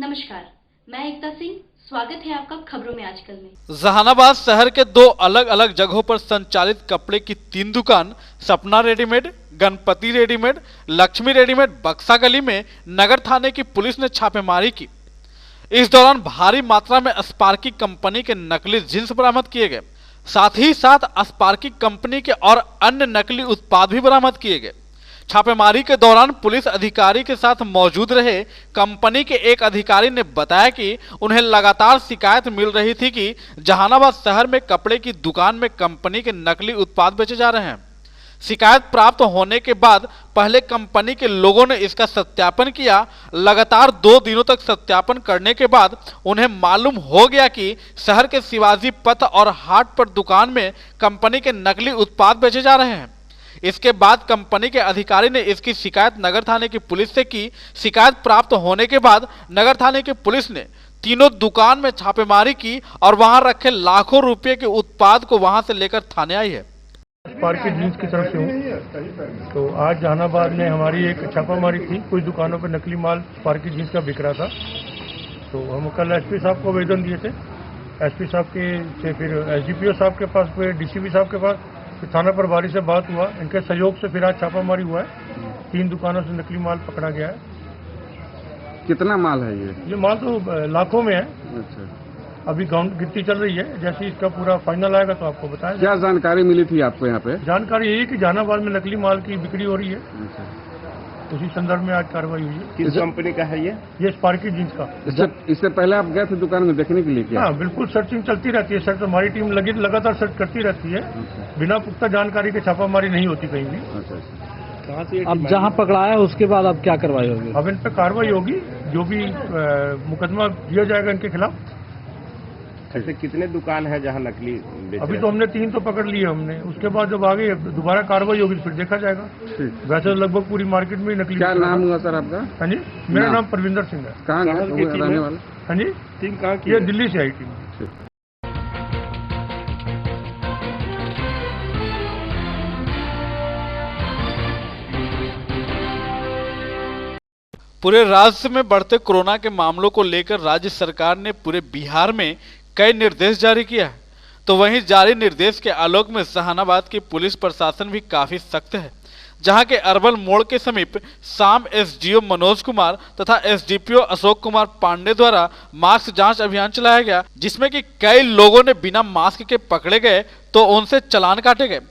नमस्कार, मैं एकता सिंह। स्वागत है आपका खबरों में आजकल में। जहानाबाद शहर के दो अलग अलग जगहों पर संचालित कपड़े की 3 दुकान सपना readymade, Ganpati readymade, Lakshmi readymade बक्सा गली में नगर थाने की पुलिस ने छापेमारी की। इस दौरान भारी मात्रा में स्पार्की कंपनी के नकली जींस बरामद किए गए। साथ ही साथ स्पार्की कंपनी के और अन्य नकली उत्पाद भी बरामद किए गए। छापेमारी के दौरान पुलिस अधिकारी के साथ मौजूद रहे कंपनी के एक अधिकारी ने बताया कि उन्हें लगातार शिकायत मिल रही थी कि जहानाबाद शहर में कपड़े की दुकान में कंपनी के नकली उत्पाद बेचे जा रहे हैं। शिकायत प्राप्त होने के बाद पहले कंपनी के लोगों ने इसका सत्यापन किया। लगातार 2 दिनों तक सत्यापन करने के बाद उन्हें मालूम हो गया कि शहर के शिवाजी पथ और हाट पर दुकान में कंपनी के नकली उत्पाद बेचे जा रहे हैं। इसके बाद कंपनी के अधिकारी ने इसकी शिकायत नगर थाने की पुलिस से की। शिकायत प्राप्त होने के बाद नगर थाने की पुलिस ने तीनों दुकान में छापेमारी की और वहां रखे लाखों रुपए के उत्पाद को वहां से लेकर थाने आई है। स्पार्की जींस की तरफ से हूँ। तो आज जहानाबाद में हमारी एक छापामारी थी। कुछ दुकानों पर नकली माल स्पार्की जींस का बिक रहा था। तो हम कल एसपी साहब को आवेदन दिए थे। एसपी साहब के से फिर एसडीपीओ साहब के पास गए, डीसीपी साहब के पास, फिर थाना प्रभारी से बात हुआ। इनके सहयोग से फिर आज छापामारी हुआ है। 3 दुकानों से नकली माल पकड़ा गया है। कितना माल है ये माल तो लाखों में है। अच्छा, अभी गिनती चल रही है। जैसे इसका पूरा फाइनल आएगा तो आपको बताया। क्या जानकारी मिली थी आपको यहाँ पे? जानकारी यही कि जहानाबाद में नकली माल की बिक्री हो रही है। अच्छा। उसी संदर्भ में आज कार्रवाई हुई है। किस कंपनी का है ये स्पार्की जींस का। इससे पहले आप गए थे दुकान में देखने के लिए क्या? हाँ, बिल्कुल सर्चिंग चलती रहती है। सर, हमारी टीम लगातार सर्च करती रहती है। बिना पुख्ता जानकारी के छापामारी नहीं होती कहीं भी। अच्छा। कहाँ से अब जहाँ पकड़ाया उसके बाद अब क्या कार्रवाई होगी? अब इन पर कार्रवाई होगी। जो भी मुकदमा दिया जाएगा इनके खिलाफ। ऐसे कितने दुकान है जहाँ नकली बेच अभी तो हमने 3 तो पकड़ लिए हमने। उसके बाद जब आगे दोबारा कार्रवाई होगी फिर देखा जाएगा। वैसे तो लगभग पूरी मार्केट में नकली। क्या नाम हुआ सर आपका? हाँ जी, मेरा नाम परविंदर सिंह है। कहाँ रहने वाले? हाँ जी, टीम कहाँ की? ये दिल्ली से आई टीम। पूरे राज्य में बढ़ते कोरोना के मामलों को लेकर राज्य सरकार ने पूरे बिहार में कई निर्देश जारी किया है। तो वहीं जारी निर्देश के आलोक में जहानाबाद की पुलिस प्रशासन भी काफी सख्त है। जहां के अरबल मोड़ के समीप शाम एसडीओ मनोज कुमार तथा एसडीपीओ अशोक कुमार पांडे द्वारा मास्क जांच अभियान चलाया गया, जिसमें कि कई लोगों ने बिना मास्क के पकड़े गए तो उनसे चालान काटे गए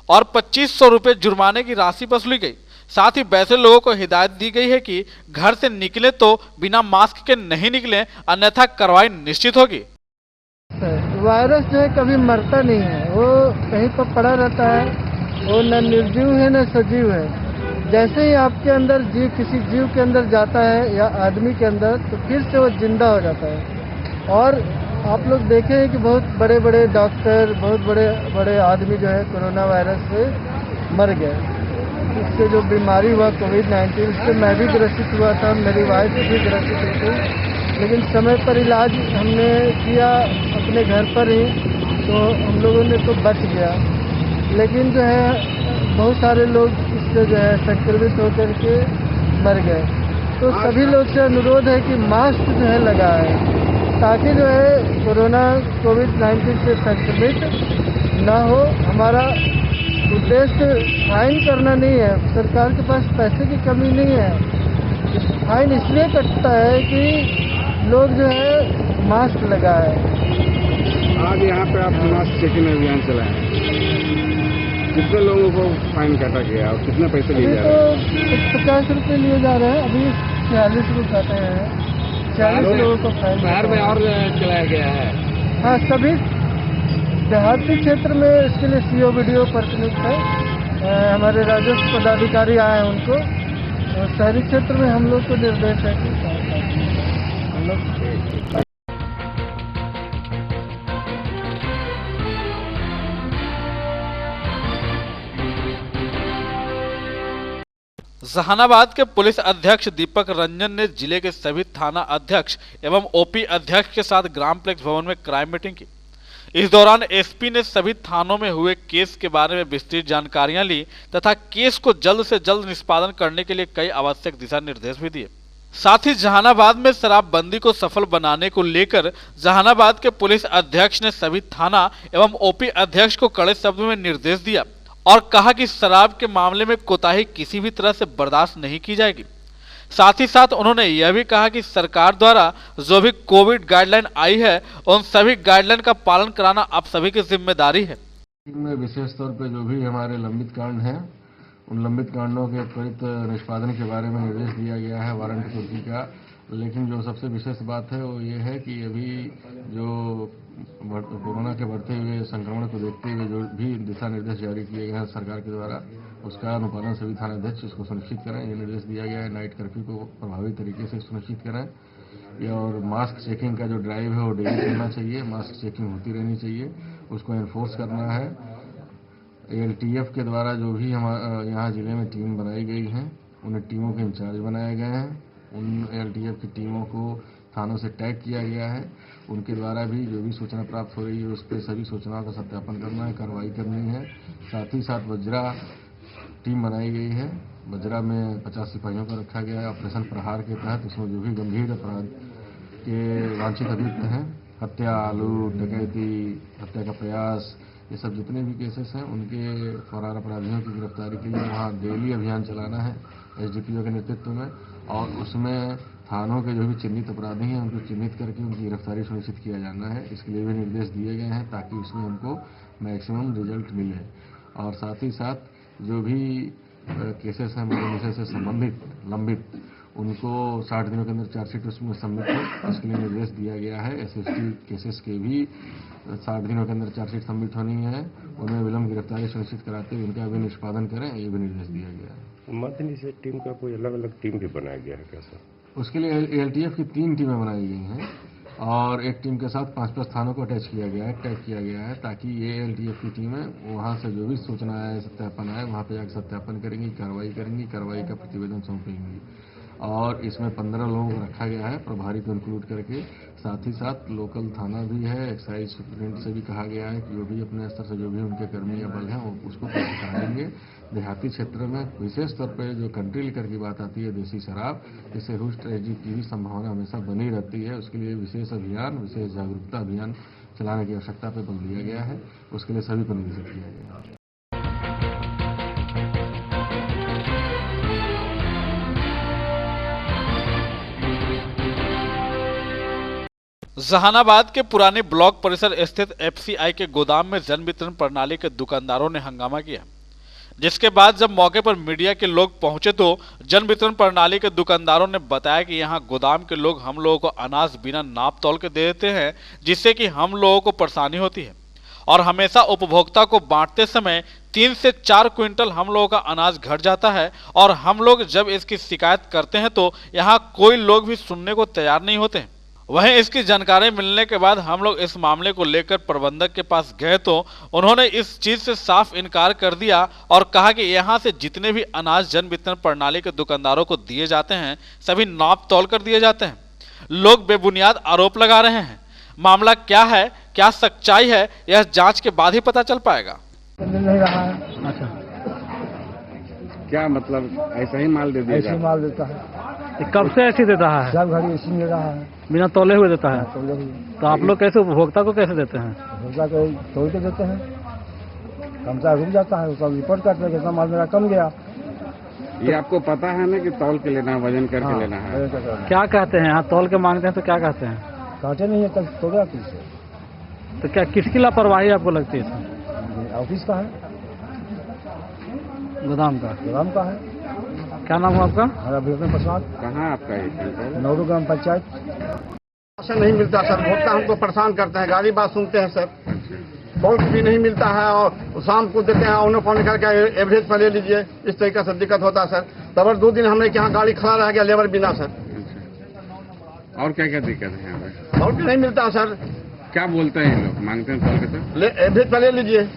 और 2500 रुपये जुर्माने की राशि वसूली गई। साथ ही वैसे लोगों को हिदायत दी गई है कि घर से निकले तो बिना मास्क के नहीं निकलें, अन्यथा कार्रवाई निश्चित होगी। वायरस जो है कभी मरता नहीं है। वो कहीं पर पड़ा रहता है। वो न निर्जीव है न सजीव है। जैसे ही आपके अंदर किसी जीव के अंदर जाता है या आदमी के अंदर, तो फिर से वो जिंदा हो जाता है। और आप लोग देखे हैं कि बहुत बड़े बड़े डॉक्टर, बहुत बड़े बड़े आदमी जो है कोरोना वायरस से मर गए। इससे जो बीमारी हुआ कोविड-19, उससे मैं भी ग्रसित हुआ था, मेरी वाइफ भी ग्रसित हुई थी। लेकिन समय पर इलाज हमने किया अपने घर पर ही, तो हम लोगों ने तो बच गया। लेकिन जो है बहुत सारे लोग इससे जो है संक्रमित होकर के मर गए। तो सभी लोग से अनुरोध है कि मास्क जो है लगाएं, ताकि जो है कोरोना कोविड-19 से संक्रमित ना हो। हमारा उद्देश्य फाइन करना नहीं है। सरकार के पास पैसे की कमी नहीं है। फाइन इसलिए कटता है कि लोग जो है मास्क लगाए। आज यहाँ पे आप मास्क चेकिंग अभियान चलाए, कितने लोगों को फाइन काटा गया और कितने पैसे लिए जा रहे हैं? 50 रुपये लिए जा रहे हैं। अभी 46 रुपये काटे हैं। 40 लोगों को फाइन शहर में और चलाया गया है। हाँ, सभी देहाती क्षेत्र में इसके लिए सीओ वीडियो प्रचलित है। हमारे राजस्व पदाधिकारी आए हैं उनको। और शहरी क्षेत्र में हम लोग को निर्देश है कि हम लोग जहानाबाद के पुलिस अध्यक्ष दीपक रंजन ने जिले के सभी थाना अध्यक्ष एवं ओपी अध्यक्ष के साथ ग्राम प्लेक्स भवन में क्राइम मीटिंग की। इस दौरान एसपी ने सभी थानों में हुए केस के बारे में विस्तृत जानकारियां ली तथा केस को जल्द से जल्द निष्पादन करने के लिए कई आवश्यक दिशा निर्देश भी दिए। साथ ही जहानाबाद में शराबबंदी को सफल बनाने को लेकर जहानाबाद के पुलिस अध्यक्ष ने सभी थाना एवं ओपी अध्यक्ष को कड़े शब्दों में निर्देश दिया और कहा कि शराब के मामले में कोताही किसी भी तरह से बर्दाश्त नहीं की जाएगी। साथ ही साथ उन्होंने यह भी कहा कि सरकार द्वारा जो भी कोविड गाइडलाइन आई है उन सभी गाइडलाइन का पालन कराना आप सभी की जिम्मेदारी है। में विशेष तौर पे जो भी हमारे लंबित कांड हैं उन लंबित कांडों के त्वरित निष्पादन के बारे में निर्देश दिया गया है वारंट पूर्ति का। लेकिन जो सबसे विशेष बात है वो ये है कि अभी जो कोरोना के बढ़ते हुए संक्रमण को देखते हुए जो भी दिशा निर्देश जारी किए गए हैं सरकार के द्वारा उसका अनुपालन सभी थानाध्यक्ष इसको सुनिश्चित करें। ये निर्देश दिया गया है नाइट कर्फ्यू को प्रभावी तरीके से सुनिश्चित करें और मास्क चेकिंग का जो ड्राइव है वो डेली चलना चाहिए। मास्क चेकिंग होती रहनी चाहिए, उसको एनफोर्स करना है। एलटीएफ के द्वारा जो भी यहाँ जिले में टीम बनाई गई हैं उन्हें टीमों के इंचार्ज बनाए गए हैं। उन एलटीएफ की टीमों को थानों से टैग किया गया है। उनके द्वारा भी जो भी सूचना प्राप्त हो रही है उस पर सभी सूचनाओं का सत्यापन करना है, कार्रवाई करनी है। साथ ही साथ वज्रा टीम बनाई गई है। वज्रा में 50 सिपाहियों को रखा गया है ऑपरेशन प्रहार के तहत। उसमें जो भी गंभीर अपराध के वांछित अभियुक्त हैं, हत्या, लूट, डकैती, हत्या का प्रयास, ये सब जितने भी केसेस हैं उनके फरार अपराधियों की गिरफ्तारी के लिए वहाँ डेली अभियान चलाना है एसडीपीओ के नेतृत्व में। और उसमें थानों के जो भी चिन्हित अपराधी हैं उनको चिन्हित करके उनकी गिरफ्तारी सुनिश्चित किया जाना है। इसके लिए भी निर्देश दिए गए हैं ताकि उसमें हमको मैक्सिमम रिजल्ट मिले। और साथ ही साथ जो भी केसेस हैं मर्डर विषय से संबंधित लंबित उनको 60 दिनों के अंदर चार्जशीट उसमें सबमिट हो, इसके लिए निर्देश दिया गया है। एसएसटी केसेस के भी 60 दिनों के अंदर चार्जशीट सबमिट होनी है, उनमें विलम्ब गिरफ्तारी सुनिश्चित कराते हुए उनका भी निष्पादन करें, ये भी निर्देश दिया गया है। मध्य निषेध टीम का कोई अलग अलग टीम भी बनाया गया है क्या सर? उसके लिए एलटीएफ की 3 टीमें बनाई गई हैं और एक टीम के साथ 5-5 थानों को अटैच किया गया है, टैग किया गया है ताकि ये एलटीएफ की टीमें वहाँ से जो भी सूचना आए, सत्यापन आए, वहाँ पे जाकर सत्यापन करेंगी, कार्रवाई का प्रतिवेदन सौंपेंगी। और इसमें 15 लोगों को रखा गया है प्रभारी को इंक्लूड करके। साथ ही साथ लोकल थाना भी है, एक्साइज सुप्रिंटेंडेंट से भी कहा गया है कि जो भी अपने स्तर से जो भी उनके कर्मी या बल हैं वो उसको कराएंगे। देहाती क्षेत्र में विशेष तौर पर जो कंट्री लिकर की बात आती है देसी शराब, इससे रुष्ट की भी संभावना हमेशा बनी रहती है। उसके लिए विशेष अभियान, विशेष जागरूकता अभियान चलाने की आवश्यकता पर बल दिया गया है। उसके लिए सभी को निर्देशित किया गया है। जहानाबाद के पुराने ब्लॉक परिसर स्थित एफसीआई के गोदाम में जन वितरण प्रणाली के दुकानदारों ने हंगामा किया, जिसके बाद जब मौके पर मीडिया के लोग पहुंचे तो जन वितरण प्रणाली के दुकानदारों ने बताया कि यहां गोदाम के लोग हम लोगों को अनाज बिना नाप तौल के दे देते हैं, जिससे कि हम लोगों को परेशानी होती है और हमेशा उपभोक्ता को बांटते समय 3 से 4 क्विंटल हम लोगों का अनाज घट जाता है और हम लोग जब इसकी शिकायत करते हैं तो यहाँ कोई लोग भी सुनने को तैयार नहीं होते हैं। वहीं इसकी जानकारी मिलने के बाद हम लोग इस मामले को लेकर प्रबंधक के पास गए तो उन्होंने इस चीज से साफ इनकार कर दिया और कहा कि यहाँ से जितने भी अनाज जन वितरण प्रणाली के दुकानदारों को दिए जाते हैं सभी नाप तौल कर दिए जाते हैं। लोग बेबुनियाद आरोप लगा रहे हैं। मामला क्या है, क्या सच्चाई है, यह जांच के बाद ही पता चल पाएगा। नहीं रहा है। अच्छा, क्या मतलब ऐसा ही माल दे दिया? ऐसे माल देता है, ये कब से ऐसे देता है? जब घड़ी ऐसे ले रहा है, बिना तौले हुए देता है? तो लोग तो आप लोग कैसे उपभोक्ता को कैसे देते हैं? भूसा को तोड़ के देते हैं, कमसा रुक जाता है, सब रिपोर्ट करते हैं कि माल मेरा कम गया। ये आपको पता है ना कि तौल के लेना है, वजन करके हाँ, लेना है। क्या कहते हैं यहाँ तौल के मांगते हैं तो क्या कहते हैं? काटे नहीं है तब तोड़ा किससे? तो क्या किसकी लापरवाही आपको लगती है इसमें? ऑफिस का है, गोदाम का? गोदाम का है। क्या नाम है आपका? हमारा विपिन प्रसाद, कहाँ आपका ये सेंटर? नौरू ग्राम पंचायत। राशन नहीं मिलता सर, भोक्ता हमको परेशान करते हैं, गाली बात सुनते हैं सर, बहुत भी नहीं मिलता है और शाम को देते हैं उन्हें फोन करके एवरेज पर ले लीजिए, इस तरीके से दिक्कत होता है सर। तब 2 दिन हमने यहाँ गाड़ी खड़ा रह गया लेबर बिना सर। और क्या क्या दिक्कत है यहाँ पे? और भी नहीं मिलता सर। क्या बोलते हैं लोग, मांगते हैं तौल के सर? एवरेज पर ले लीजिए।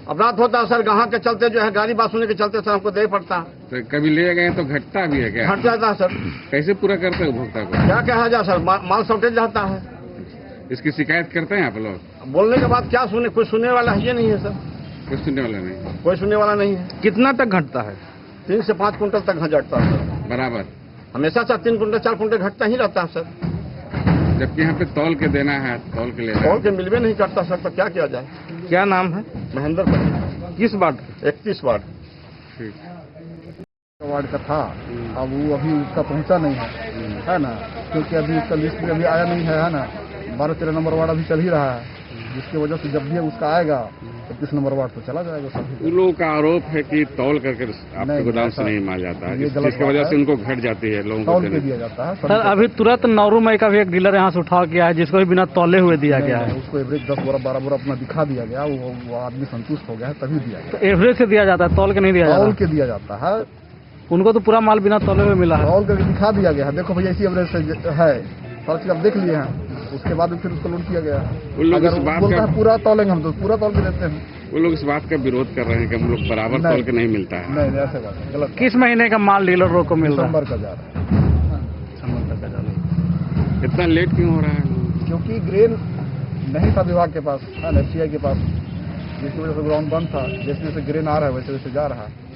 अपराध होता है सर, ग्राहक के चलते जो है गाड़ी बात सुनने के चलते सर हमको देना पड़ता है। तो कभी ले गए तो घटता भी है क्या? घट जाता है सर। कैसे पूरा करते हैं उपभोक्ता को? क्या कहा जाए सर, माल शॉर्टेज जाता है। इसकी शिकायत करते हैं आप लोग? बोलने के बाद क्या सुने, कोई सुनने वाला है ये नहीं है सर, कुछ सुनने वाला नहीं। कोई सुनने वाला नहीं है। कितना तक घटता है? 3 से 5 कुंटल तक घट जाता है सर। बराबर? हमेशा 3 कुंटल 4 कुंटल घटता ही रहता है सर। जबकि यहाँ पे तौल के देना है, तौल के लेना और के मिलवे नहीं करता सर, तो क्या किया जाए। क्या नाम है? महेंद्र पटेल। किस वार्ड? 31 वार्ड। वार्ड का था, अब वो अभी उसका पहुंचा नहीं है ना, क्योंकि अभी उसका लिस्ट में अभी आया नहीं है ना। 12-13 नंबर वार्ड अभी चल ही रहा है, जिसकी वजह से जब भी उसका आएगा 25 नंबर वार्ड तो चला जाएगा सभी। उन लोगों का आरोप है कि तौल करके आपके गोदाम से नहीं माल जाता है, जिसकी वजह से उनको घट जाती है, लोगों को तौल के दिया जाता है सर। अभी तुरंत नौरू मई का भी एक डीलर यहाँ से उठा किया है, जिसको भी बिना तौले हुए दिया गया है। उसको एवरेज 10 बोरा 12 बोरा अपना दिखा दिया गया, वो आदमी संतुष्ट हो गया है तभी दिया गया। तो एवरेज से दिया जाता है, तौल के नहीं दिया जाता? तौल के दिया जाता है। उनको तो पूरा माल बिना तौले हुए मिला है। तौल करके दिखा दिया गया है, देखो भैया इसी एवरेज से है, पर्ची आप देख लिए हैं। उसके बाद फिर उसको लोड किया गया। उन लोग अगर इस बात बोलता का है पूरा तौलेंगे हम तो पूरा तौल के देते हैं। वो लोग इस बात का विरोध कर रहे हैं कि हम लोग बराबर तौल के नहीं मिलता है। नहीं ऐसे बात गलत। किस महीने का माल डीलरों को मिल रहा है? दिसंबर का जा रहा है। दिसंबर तक का जा रहा है। इतना लेट क्यों हो रहा है? क्योंकि ग्रेन नहीं था विभाग के पास, एफसीआई के पास, जिसकी वजह से ग्राउंड बंद था। जैसे जैसे ग्रेन आ रहा है वैसे वैसे जा रहा है।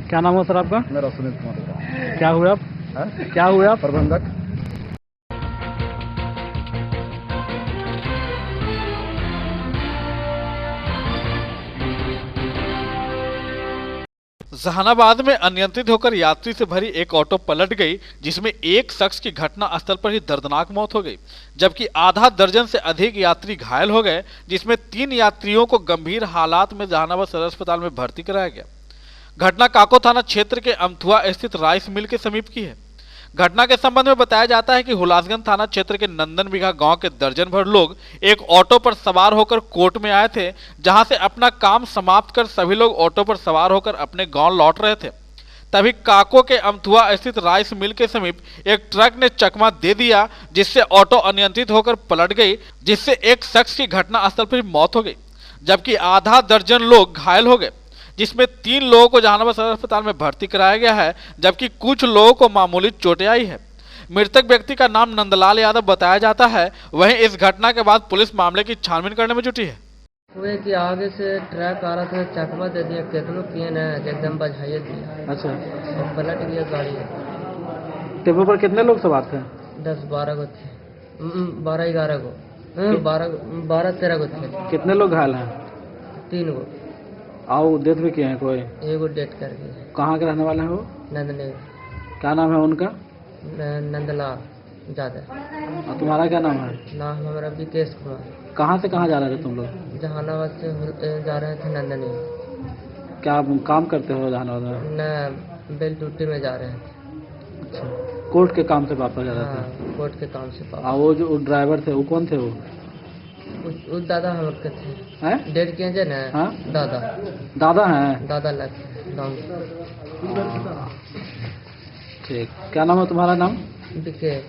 क्या नाम है सर आपका? मेरा सुनील कुमार। क्या हुए आप? क्या हुए आप? प्रबंधक। जहानाबाद में अनियंत्रित होकर यात्री से भरी एक ऑटो पलट गई, जिसमें एक शख्स की घटना स्थल पर ही दर्दनाक मौत हो गई, जबकि आधा दर्जन से अधिक यात्री घायल हो गए, जिसमें 3 यात्रियों को गंभीर हालात में जहानाबाद सदर अस्पताल में भर्ती कराया गया। घटना काको थाना क्षेत्र के अमथुआ स्थित राइस मिल के समीप की है। घटना के संबंध में बताया जाता है कि हुलासगंज थाना क्षेत्र के नंदन बिघा गांव के दर्जन भर लोग एक ऑटो पर सवार होकर कोर्ट में आए थे, जहां से अपना काम समाप्त कर सभी लोग ऑटो पर सवार होकर अपने गांव लौट रहे थे। तभी काको के अमथुआ स्थित राइस मिल के समीप एक ट्रक ने चकमा दे दिया, जिससे ऑटो अनियंत्रित होकर पलट गई, जिससे एक शख्स की घटनास्थल पर मौत हो गई, जबकि आधा दर्जन लोग घायल हो गए, जिसमें 3 लोगों को जहानाबाद सदर अस्पताल में भर्ती कराया गया है, जबकि कुछ लोगों को मामूली चोटें आई है। मृतक व्यक्ति का नाम नंदलाल यादव बताया जाता है। वहीं इस घटना के बाद पुलिस मामले की छानबीन करने में जुटी है। हुए कि आगे से ट्रक आ रहा था, चकमा दे दिया, कितनों किए ना एकदम बजाइए दिया। अच्छा, और पलट गया गाड़ी। टेम्पो पर कितने लोग सवार थे? 10-12 को थे, 12-11 को, 12-13 को थे। कितने लोग घायल हैं? 3 को। आओ डेथ भी किए हैं कोई? एगो डेट कर गए। कहाँ के रहने वाले हैं वो? नंदने। क्या नाम है उनका? नंदलाल यादव। और तुम्हारा क्या नाम है? नाम हमारा विकेश कुमार। कहाँ से कहाँ जा रहे थे तुम लोग? जहानाबाद से जा रहे थे नंदनी। क्या काम करते हो जहानाबाद में? न बेल ड्यूटी में जा रहे थे। अच्छा, कोर्ट के काम से वापस जा रहे थे? कोर्ट के काम से वापस। वो जो ड्राइवर थे वो कौन थे? वो दादा हम लोग के थे। डेट किए थे ना। हाँ? दादा हैं? दादा लग गाँव। ठीक, क्या नाम है तुम्हारा? नाम? विकेश।